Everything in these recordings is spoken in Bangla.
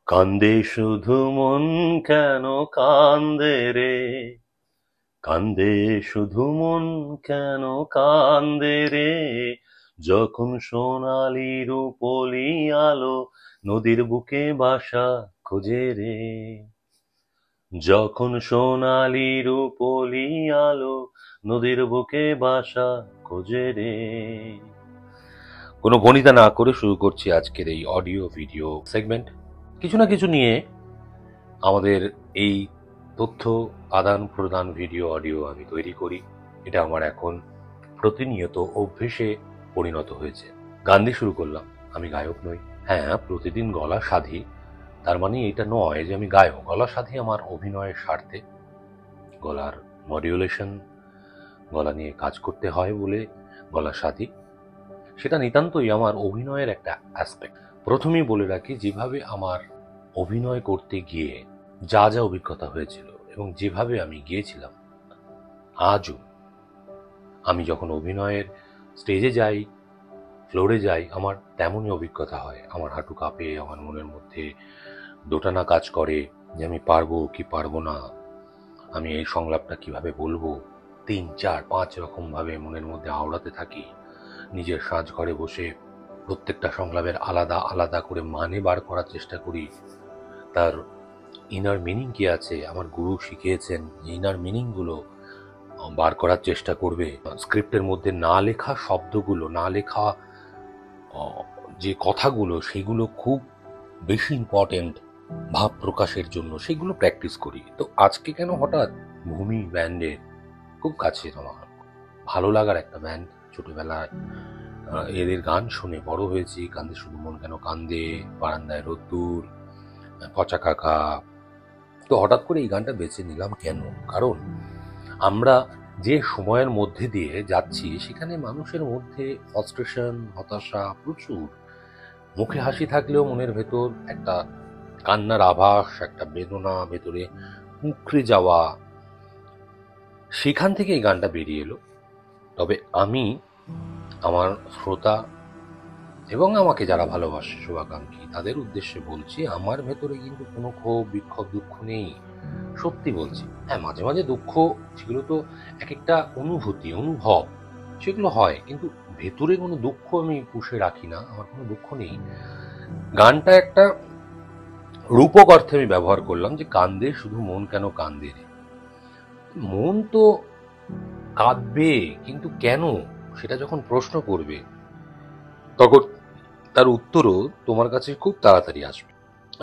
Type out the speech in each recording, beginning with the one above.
কান্দে শুধু মন কেন কান্দে রে, কান্দে শুধু মন কেন কান্দে রে, যখন সোনালি রূপলি আলো নদীর বুকে বাসা খোঁজে রে, যখন সোনালি রূপলি আলো নদীর বুকে বাসা খোঁজে রে। কোনো বনিতা না করে শুরু করছি আজকের এই অডিও ভিডিও সেগমেন্ট। কিছু না কিছু নিয়ে আমাদের এই তথ্য আদান প্রদান ভিডিও অডিও আমি তৈরি করি। এটা আমার এখন প্রতিনিয়ত অভ্যেসে পরিণত হয়েছে। গান দিয়ে শুরু করলাম। আমি গায়ক নই। হ্যাঁ, প্রতিদিন গলা সাধি, তার মানে এটা নয় যে আমি গায়ক। গলা সাধি আমার অভিনয়ের স্বার্থে। গলার মডিউলেশন, গলা নিয়ে কাজ করতে হয় বলে গলা সাধি। সেটা নিতান্তই আমার অভিনয়ের একটা অ্যাসপেক্ট। প্রথমেই বলে রাখি, যেভাবে আমার অভিনয় করতে গিয়ে যা যা অভিজ্ঞতা হয়েছিল এবং যেভাবে আমি গিয়েছিলাম, আজও আমি যখন অভিনয়ের স্টেজে যাই, ফ্লোরে যাই, আমার তেমনই অভিজ্ঞতা হয়। আমার হাঁটু কাঁপে, আমার মনের মধ্যে দোটানা কাজ করে যে আমি পারবো কি পারবো না, আমি এই সংলাপটা কিভাবে বলবো। 3, 4, 5 রকম ভাবে মনের মধ্যে আওড়াতে থাকি। নিজের সাজঘরে বসে প্রত্যেকটা সংলাপের আলাদা আলাদা করে মানে বার করার চেষ্টা করি। তার ইনার মিনিং কি আছে, আমার গুরু শিখিয়েছেন ইনার মিনিংগুলো বার করার চেষ্টা করবে। স্ক্রিপ্টের মধ্যে না লেখা শব্দগুলো, না লেখা যে কথাগুলো, সেগুলো খুব বেশি ইম্পর্টেন্ট ভাব প্রকাশের জন্য, সেগুলো প্র্যাকটিস করি। তো আজকে কেন হঠাৎ ভূমি ব্যান্ডের, খুব কাছের আমার ভালো লাগার একটা ব্যান্ড, ছোটবেলায় এদের গান শুনে বড় হয়েছি। কান্দে শুধু মন কেন কান্দে, বারান্দায় রোদ্দুর, পচা কাকা। তো হঠাৎ করে এই গানটা বেছে নিলাম কেন? কারণ আমরা যে সময়ের মধ্যে দিয়ে যাচ্ছি, সেখানে মানুষের মধ্যে ফ্রাস্ট্রেশন, হতাশা প্রচুর। মুখে হাসি থাকলেও মনের ভেতর একটা কান্নার আভাস, একটা বেদনা ভেতরে উকড়ে যাওয়া। সেখান থেকে এই গানটা বেরিয়ে এলো। তবে আমি আমার শ্রোতা এবং আমাকে যারা ভালোবাসে, শুভাকাঙ্ক্ষী, তাদের উদ্দেশ্যে বলছি, আমার ভেতরে কিন্তু কোনো ক্ষোভ, বিক্ষোভ, দুঃখ নেই। সত্যি বলছি। হ্যাঁ, মাঝে মাঝে দুঃখ, সেগুলো তো এক একটা অনুভূতি, অনুভব, সেগুলো হয়, কিন্তু ভেতরে কোনো দুঃখ আমি পুষে রাখি না। আমার কোনো দুঃখ নেই। গানটা একটা রূপক অর্থে আমি ব্যবহার করলাম যে কান্দে শুধু মন কেন কান্দে রে। মন তো কাঁদবে, কিন্তু কেন, সেটা যখন প্রশ্ন করবে, তখন তার উত্তরও তোমার কাছে খুব তাড়াতাড়ি আসবে।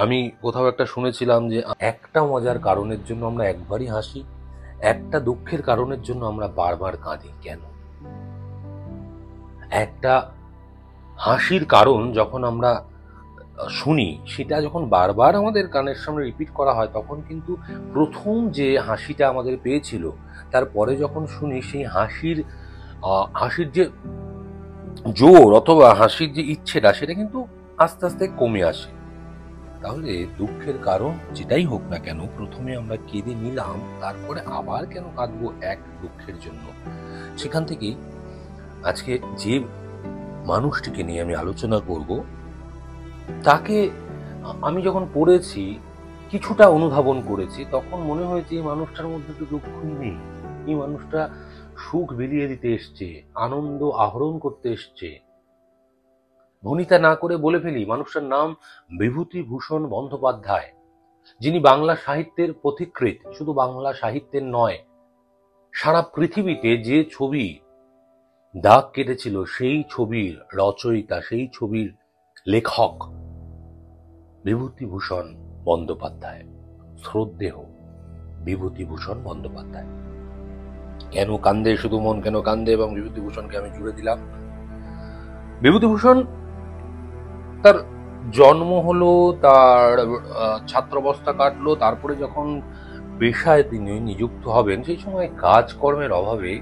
আমি কোথাও একটা শুনেছিলাম যে একটা মজার কারণের জন্য আমরা একবারই হাসি, একটা দুঃখের কারণের জন্য আমরা বারবার কাঁদি। কেন? একটা হাসির কারণ যখন আমরা শুনি, সেটা যখন বারবার আমাদের কানের সামনে রিপিট করা হয়, তখন কিন্তু প্রথম যে হাসিটা আমাদের পেয়েছিল, তারপরে যখন শুনি সেই হাসির যে জোর অথবা হাসির যে ইচ্ছেটা, সেটা কিন্তু আস্তে আস্তে কমে আসে। তাহলে দুঃখের কারণ যেটাই হোক না কেন, প্রথমে আমরা কেঁদে নিলাম, তারপরে আবার কেন কাঁদবো এক দুঃখের জন্য? সেখান থেকেই আজকে যে মানুষটিকে নিয়ে আমি আলোচনা করব, তাকে আমি যখন পড়েছি, কিছুটা অনুধাবন করেছি, তখন মনে হয়েছে এই মানুষটার মধ্যে তো দুঃখই নেই। এই মানুষটা সুখ বিলিয়ে দিতে এসছে, আনন্দ আহরণ করতে এসছে। ভনিতা না করে বলে ফেলি, মানুষটার নাম বিভূতিভূষণ বন্দ্যোপাধ্যায়, যিনি বাংলা সাহিত্যের পথিকৃৎ। শুধু বাংলা সাহিত্যের নয়, সারা পৃথিবীতে যে ছবি দাগ কেটেছিল, সেই ছবির রচয়িতা, সেই ছবির লেখক বিভূতিভূষণ বন্দ্যোপাধ্যায়। শ্রদ্ধেয় বিভূতিভূষণ বন্দ্যোপাধ্যায়। কেন কান্দে শুধু মন কেন কান্দে এবং বিভূতিভূষণকে আমি জুড়ে দিলাম। বিভূতিভূষণ, তার জন্ম হলো, তার ছাত্রাবস্থা কাটলো, তারপরে যখন পেশায় তিনি নিযুক্ত হবেন, সেই সময় কাজকর্মের অভাবে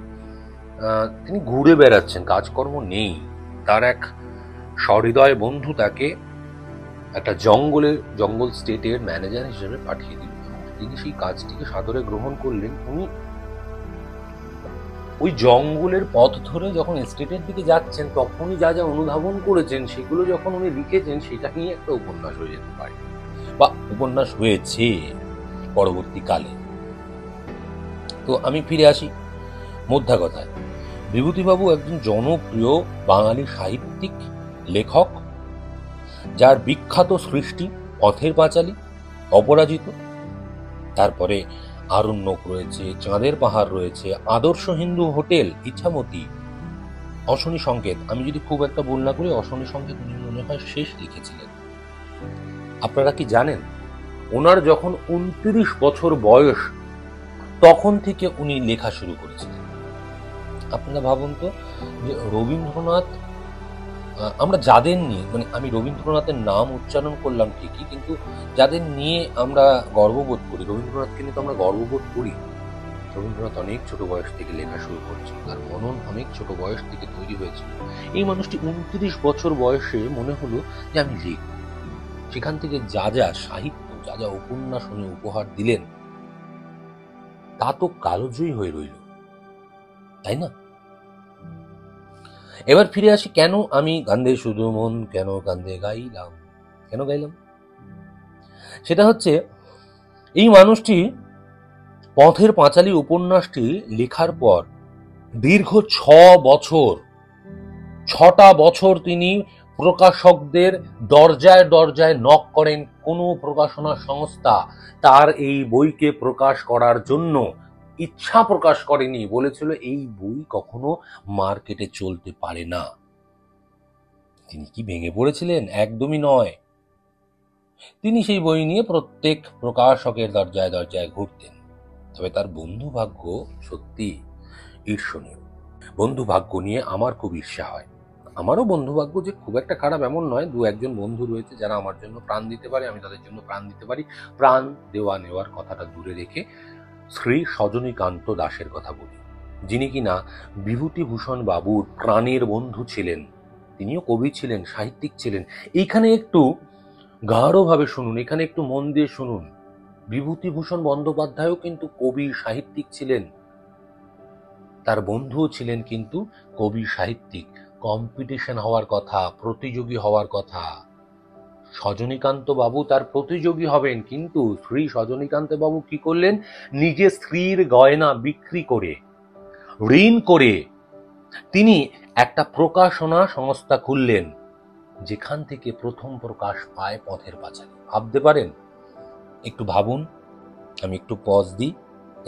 তিনি ঘুরে বেড়াচ্ছেন, কাজকর্ম নেই। তার এক সহৃদয় বন্ধু তাকে একটা জঙ্গল স্টেটের ম্যানেজার হিসেবে পাঠিয়ে দিল। তিনি সেই কাজটিকে সাদরে গ্রহণ করলেন। উনি ওই জঙ্গলের পথ ধরে যখন স্টেটের দিকে যাচ্ছেন, তখনই যা যা অনুধাবন করেছেন, সেগুলো যখন উনি লিখেছেন, সেটা নিয়ে একটা উপন্যাস হয়ে যেতে পারে। বা উপন্যাস হয়েছে পরবর্তীকালে। তো আমি ফিরে আসি মোদ্দা কথায়। বিভূতিবাবু একজন জনপ্রিয় বাঙালি সাহিত্যিক লেখক, যার বিখ্যাত সৃষ্টি পথের পাঁচালী, অপরাজিত, তারপরে আরণ্যক রয়েছে, চাঁদের পাহাড় রয়েছে, আদর্শ হিন্দু হোটেল, ইছামতি, অশনি সংকেত। আমি যদি খুব একটা ভুল না করি অশনি সংকেত উনি মনে হয় শেষ লিখেছিলেন। আপনারা কি জানেন ওনার যখন 29 বছর বয়স তখন থেকে উনি লেখা শুরু করেছিলেন? আপনারা ভাবুন তো যে রবীন্দ্রনাথ, আমরা যাদের নিয়ে, মানে আমি রবীন্দ্রনাথের নাম উচ্চারণ করলাম ঠিকই, কিন্তু যাদের নিয়ে আমরা গর্ববোধ করি, রবীন্দ্রনাথকে নিয়ে তো আমরা গর্ববোধ করি। রবীন্দ্রনাথ অনেক ছোট বয়স থেকে লেখা শুরু করেছিল, তার মনন অনেক ছোট বয়স থেকে তৈরি হয়েছিল। এই মানুষটি 29 বছর বয়সে মনে হলো যে আমি লিখব। সেখান থেকে যা যা সাহিত্য, যা যা উপন্যাস উনি উপহার দিলেন, তা তো কালজয়ী হয়ে রইল, তাই না? এবার ফিরে আসি, কেন আমি কান্দে শুধু মন, কেন কান্দে গাইলাম, কেন গাইলাম? সেটা হচ্ছে এই মানুষটি পথের পাঁচালী উপন্যাসটি লেখার পর দীর্ঘ 6টা বছর তিনি প্রকাশকদের দরজায় দরজায় নক করেন। কোনো প্রকাশনা সংস্থা তার এই বইকে প্রকাশ করার জন্য ইচ্ছা প্রকাশ করেনি, বলেছিল এই বই কখনো মার্কেটে চলতে পারে না। তিনি কি ভেঙে পড়েছিলেন? একদমই নয়। তিনি সেই বই নিয়ে প্রত্যেক প্রকাশকের দরজায় দরজায় ঘুরতেন। তবে তার বন্ধু ভাগ্য সত্যি ঈর্ষণীয়। বন্ধু ভাগ্য নিয়ে আমার খুব ঈর্ষা হয়। আমারও বন্ধু ভাগ্য যে খুব একটা খারাপ এমন নয়। 2-1 বন্ধু রয়েছে যারা আমার জন্য প্রাণ দিতে পারে, আমি তাদের জন্য প্রাণ দিতে পারি। প্রাণ দেওয়া নেওয়ার কথাটা দূরে রেখে শ্রী সজনীকান্ত দাশের কথা বলি, যিনি কিনা বিভূতিভূষণ বাবুর প্রাণের বন্ধু ছিলেন। তিনিও কবি ছিলেন, সাহিত্যিক ছিলেন। এইখানে একটু গাঢ়ভাবে শুনুন, এখানে একটু মন দিয়ে শুনুন। বিভূতিভূষণ বন্দ্যোপাধ্যায়ও কিন্তু কবি সাহিত্যিক ছিলেন, তার বন্ধুও ছিলেন কিন্তু কবি সাহিত্যিক। কম্পিটিশন হওয়ার কথা, প্রতিযোগী হওয়ার কথা। সজনীকান্ত বাবু তার প্রতিযোগী হবেন, কিন্তু শ্রী সজনীকান্ত বাবু কি করলেন? নিজের স্ত্রীর গয়না বিক্রি করে, ঋণ করে তিনি একটা প্রকাশনা সংস্থা খুললেন, যেখান থেকে প্রথম প্রকাশ পায় পথের পাঁচালী। ভাবতে পারেন? একটু ভাবুন, আমি একটু পজ দিই,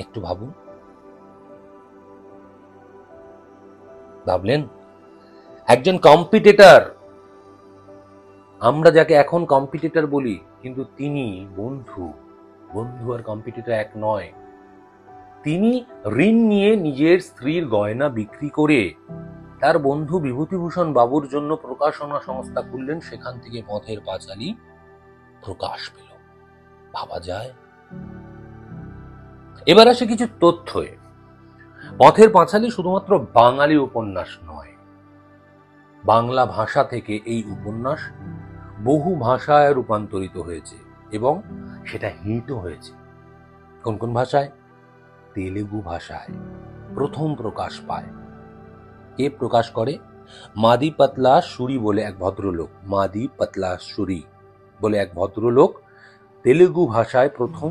একটু ভাবুন। ভাবলেন? একজন কম্পিটিটর, আমরা যাকে এখন কম্পিটিটর বলি, কিন্তু তিনি বন্ধু। বন্ধু আর কম্পিটিটর এক নয়। তিনি ঋণ নিয়ে নিজের স্ত্রীর গয়না বিক্রি করে তার বন্ধু বিভূতিভূষণ বাবুর জন্য প্রকাশনা সংস্থা খুললেন, সেখান থেকে পথের পাঁচালী প্রকাশ পেল। ভাবা যায়? এবার আসে কিছু তথ্যে। পথের পাঁচালী শুধুমাত্র বাঙালি উপন্যাস নয়, বাংলা ভাষা থেকে এই উপন্যাস বহু ভাষায় রূপান্তরিত হয়েছে এবং সেটা হিটও হয়েছে। কোন কোন ভাষায়? তেলেগু ভাষায় প্রথম প্রকাশ পায়। কে প্রকাশ করে? মাদি পাতলা সুরি বলে এক ভদ্রলোক, মাদি পাতলা সুরি বলে এক ভদ্রলোক তেলেগু ভাষায় প্রথম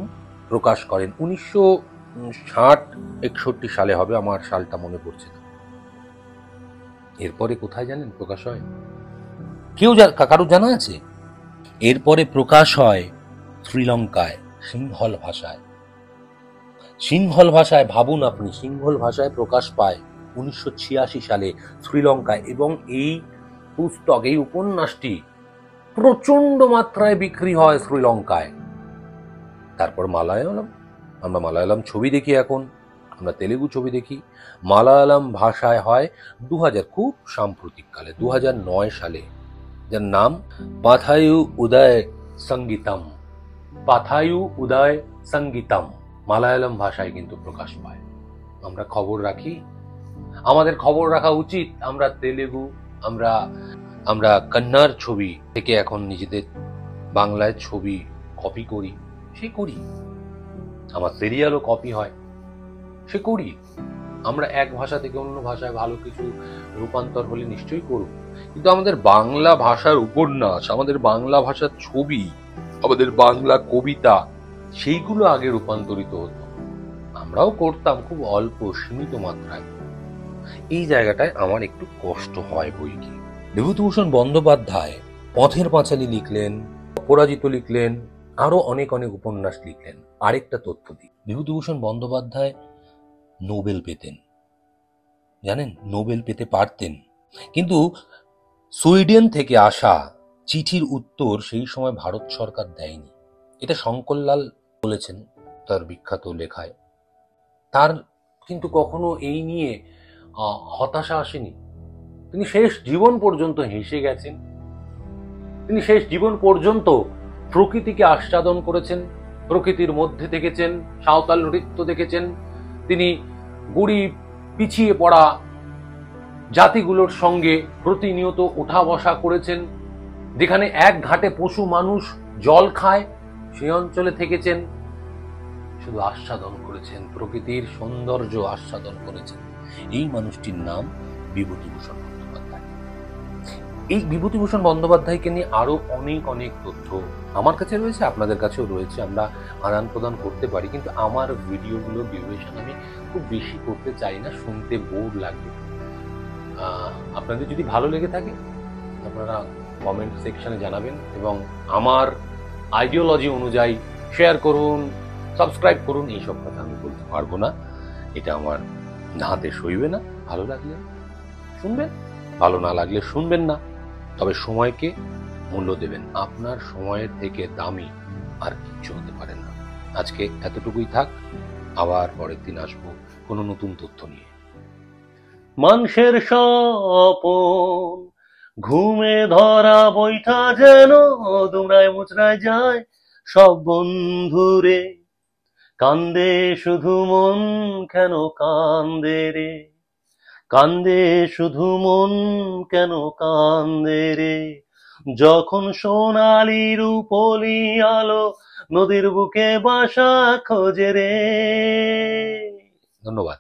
প্রকাশ করেন। 1960-61 সালে হবে, আমার সালটা মনে পড়ছে না। এরপরে কোথায় জানেন প্রকাশ হয়? কারো জানা আছে? এরপরে প্রকাশ হয় শ্রীলঙ্কায়, সিংহল ভাষায়। সিংহল ভাষায়, ভাবুন আপনি, সিংহল ভাষায় প্রকাশ পায় 1986 সালে শ্রীলঙ্কায়, এবং এই পুস্তক, এই উপন্যাসটি প্রচন্ড মাত্রায় বিক্রি হয় শ্রীলঙ্কায়। তারপর মালায়ালাম, আমরা মালায়ালাম ছবি দেখি, এখন আমরা তেলেগু ছবি দেখি। মালায়ালাম ভাষায় হয় 2000, খুব সাম্প্রতিককালে 2009 সালে, যার নাম পাথায়ু উদয় সঙ্গীতম। পাথায়ু উদয় সঙ্গীতম মালায়ালাম ভাষায় কিন্তু প্রকাশ পায়। আমরা খবর রাখি, আমাদের খবর রাখা উচিত। আমরা তেলেগু, আমরা কন্নড় ছবি থেকে এখন নিজেদের বাংলায় ছবি কপি করি, সে করি। আমার সিরিয়ালও কপি হয়, সে করি। আমরা এক ভাষা থেকে অন্য ভাষায় ভালো কিছু রূপান্তর হলে নিশ্চয়ই করব, কিন্তু আমাদের বাংলা ভাষার উপন্যাস, আমাদের বাংলা ভাষার ছবি আমাদের বাংলা কবিতা, সেইগুলো আগে রূপান্তরিত হতো। আমরাও করতাম খুব অল্প সীমিত মাত্রায়। এই জায়গাটায় আমার একটু কষ্ট হয় বই কি। বিভূতিভূষণ বন্দ্যোপাধ্যায় পথের পাঁচালী লিখলেন, অপরাজিত লিখলেন, আরো অনেক অনেক উপন্যাস লিখলেন। আরেকটা তথ্য দিই, বিভূতিভূষণ বন্দ্যোপাধ্যায় নোবেল পেতেন, জানেন? নোবেল পেতে পারতেন, কিন্তু সুইডেন থেকে আসা চিঠির উত্তর সেই সময় ভারত সরকার দেয়নি। এটা শঙ্করলাল বলেছেন তার বিখ্যাত লেখায়। তার কিন্তু কখনো এই নিয়ে হতাশা আসেনি। তিনি শেষ জীবন পর্যন্ত হেসে গেছেন। তিনি শেষ জীবন পর্যন্ত প্রকৃতিকে আস্বাদন করেছেন, প্রকৃতির মধ্যে থেকেছেন, সাঁওতাল নৃত্য দেখেছেন। তিনি গরিব পিছিয়ে পড়া জাতিগুলোর সঙ্গে প্রতিনিয়ত ওঠা বসা করেছেন। যেখানে এক ঘাটে পশু মানুষ জল খায় সেই অঞ্চলে থেকেছেন, শুধু আস্বাদন করেছেন, প্রকৃতির সৌন্দর্য আস্বাদন করেছেন। এই মানুষটির নাম বিভূতিভূষণ বন্দ্যোপাধ্যায়। এই বিভূতিভূষণ বন্দ্যোপাধ্যায়কে নিয়ে আরো অনেক অনেক তথ্য আমার কাছে রয়েছে, আপনাদের কাছেও রয়েছে। আমরা আদান প্রদান করতে পারি, কিন্তু আমার ভিডিওগুলো ডিউরেশন আমি খুব বেশি করতে চাই না, শুনতে বোর লাগবে। আপনাদের যদি ভালো লেগে থাকে আপনারা কমেন্ট সেকশনে জানাবেন এবং আমার আইডিওলজি অনুযায়ী শেয়ার করুন, সাবস্ক্রাইব করুন। এইসব কথা আমি বলতে পারবো না, এটা আমার হাতে সইবে না। ভালো লাগলে শুনবেন, ভালো না লাগলে শুনবেন না। তবে সময়কে মূল্য দেবেন, আপনার সময়ের থেকে দামি আর কিচ্ছু হতে পারে না। আজকে এতটুকুই থাক, আবার পরের দিন আসবো কোনো নতুন তথ্য নিয়ে। মানুষের স্বপন ঘুমে ধরা বৈঠা যেন দুমড়ায় মুচড়ায় যায় সব বন্ধুরে। কান্দে শুধু মন, কেন কান্দে রে? কান্দে শুধু মন, কেন কান্দে রে? যখন সোনালি রূপলি আলো নদীর বুকে বাসা খোঁজে রে। ধন্যবাদ।